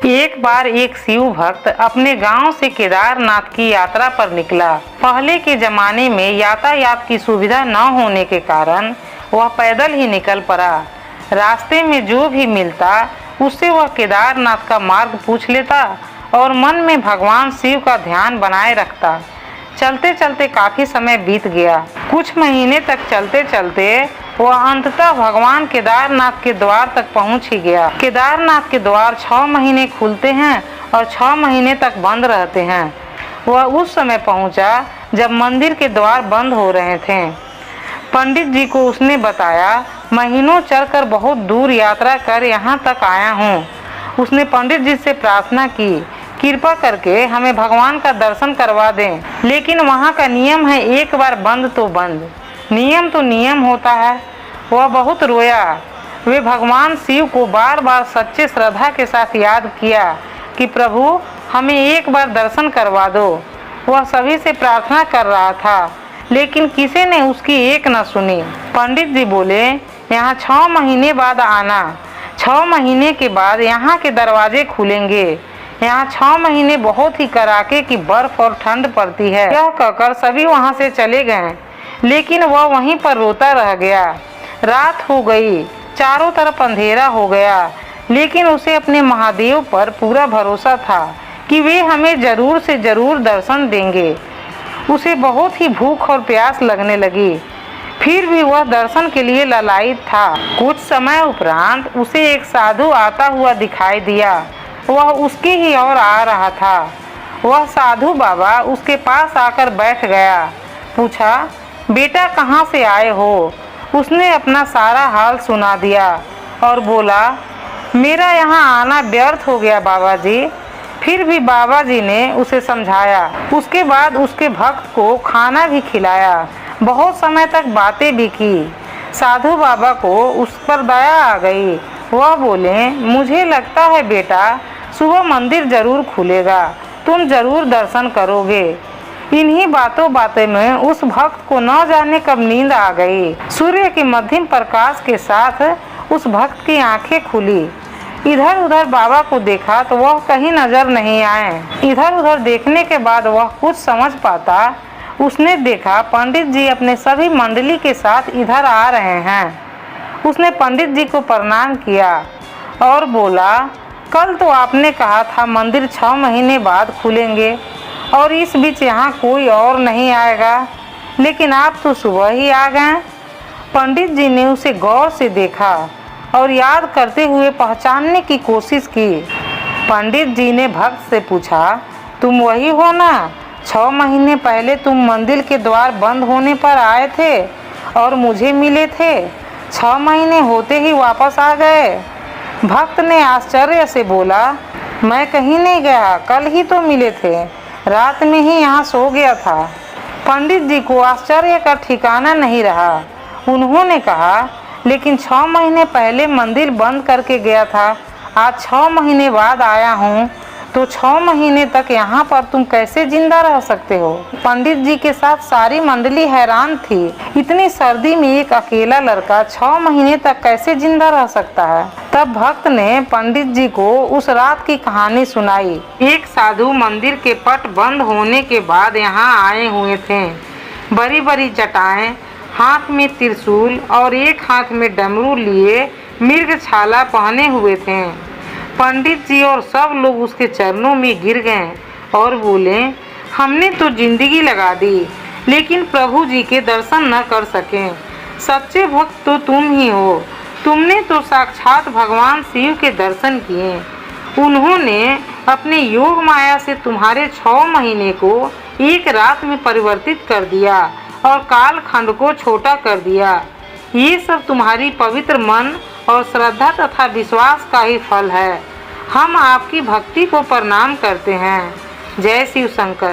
एक बार एक शिव भक्त अपने गांव से केदारनाथ की यात्रा पर निकला। पहले के जमाने में यातायात की सुविधा न होने के कारण वह पैदल ही निकल पड़ा। रास्ते में जो भी मिलता उससे वह केदारनाथ का मार्ग पूछ लेता और मन में भगवान शिव का ध्यान बनाए रखता। चलते चलते काफी समय बीत गया। कुछ महीने तक चलते चलते वह अंततः भगवान केदारनाथ के द्वार तक पहुंच ही गया। केदारनाथ के द्वार 6 महीने खुलते हैं और 6 महीने तक बंद रहते हैं। वह उस समय पहुंचा जब मंदिर के द्वार बंद हो रहे थे। पंडित जी को उसने बताया, महीनों चलकर बहुत दूर यात्रा कर यहाँ तक आया हूँ। उसने पंडित जी से प्रार्थना की, कृपा करके हमें भगवान का दर्शन करवा दें। लेकिन वहाँ का नियम है, एक बार बंद तो बंद, नियम तो नियम होता है। वह बहुत रोया। वे भगवान शिव को बार बार सच्चे श्रद्धा के साथ याद किया कि प्रभु हमें एक बार दर्शन करवा दो। वह सभी से प्रार्थना कर रहा था, लेकिन किसी ने उसकी एक न सुनी। पंडित जी बोले, यहाँ 6 महीने बाद आना। 6 महीने के बाद यहाँ के दरवाजे खुलेंगे। यहाँ 6 महीने बहुत ही कड़ाके की बर्फ और ठंड पड़ती है। यह कहकर सभी वहाँ से चले गए, लेकिन वह वहीं पर रोता रह गया। रात हो गई, चारों तरफ अंधेरा हो गया, लेकिन उसे अपने महादेव पर पूरा भरोसा था कि वे हमें जरूर से जरूर दर्शन देंगे। उसे बहुत ही भूख और प्यास लगने लगी, फिर भी वह दर्शन के लिए लालायित था। कुछ समय उपरांत उसे एक साधु आता हुआ दिखाई दिया। वह उसकी ही ओर आ रहा था। वह साधु बाबा उसके पास आकर बैठ गया। पूछा, बेटा कहाँ से आए हो? उसने अपना सारा हाल सुना दिया और बोला, मेरा यहाँ आना व्यर्थ हो गया बाबा जी। फिर भी बाबा जी ने उसे समझाया। उसके बाद उसके भक्त को खाना भी खिलाया, बहुत समय तक बातें भी की। साधु बाबा को उस पर दया आ गई। वह बोले, मुझे लगता है बेटा सुबह मंदिर जरूर खुलेगा, तुम जरूर दर्शन करोगे। इन्हीं बातों में उस भक्त को न जाने कब नींद आ गई। सूर्य के मध्यम प्रकाश के साथ उस भक्त की आंखें खुली। इधर उधर बाबा को देखा तो वह कहीं नजर नहीं आए। इधर उधर देखने के बाद वह कुछ समझ पाता। उसने देखा पंडित जी अपने सभी मंडली के साथ इधर आ रहे हैं। उसने पंडित जी को प्रणाम किया और बोला, कल तो आपने कहा था मंदिर 6 महीने बाद खुलेंगे और इस बीच यहाँ कोई और नहीं आएगा, लेकिन आप तो सुबह ही आ गए। पंडित जी ने उसे गौर से देखा और याद करते हुए पहचानने की कोशिश की। पंडित जी ने भक्त से पूछा, तुम वही हो ना? 6 महीने पहले तुम मंदिर के द्वार बंद होने पर आए थे और मुझे मिले थे। 6 महीने होते ही वापस आ गए। भक्त ने आश्चर्य से बोला, मैं कहीं नहीं गया, कल ही तो मिले थे, रात में ही यहाँ सो गया था। पंडित जी को आश्चर्य का ठिकाना नहीं रहा। उन्होंने कहा, लेकिन 6 महीने पहले मंदिर बंद करके गया था, आज 6 महीने बाद आया हूँ, तो 6 महीने तक यहाँ पर तुम कैसे जिंदा रह सकते हो? पंडित जी के साथ सारी मंडली हैरान थी। इतनी सर्दी में एक अकेला लड़का 6 महीने तक कैसे जिंदा रह सकता है? तब भक्त ने पंडित जी को उस रात की कहानी सुनाई। एक साधु मंदिर के पट बंद होने के बाद यहाँ आए हुए थे। बड़ी बड़ी जटाएं, हाथ में त्रिशूल और एक हाथ में डमरू लिए मृग छाला पहने हुए थे। पंडित जी और सब लोग उसके चरणों में गिर गए और बोले, हमने तो जिंदगी लगा दी, लेकिन प्रभु जी के दर्शन न कर सके। सच्चे भक्त तो तुम ही हो। तुमने तो साक्षात भगवान शिव के दर्शन किए। उन्होंने अपने योग माया से तुम्हारे 6 महीने को एक रात में परिवर्तित कर दिया और कालखंड को छोटा कर दिया। ये सब तुम्हारी पवित्र मन और श्रद्धा तथा विश्वास का ही फल है। हम आपकी भक्ति को प्रणाम करते हैं। जय शिव शंकर।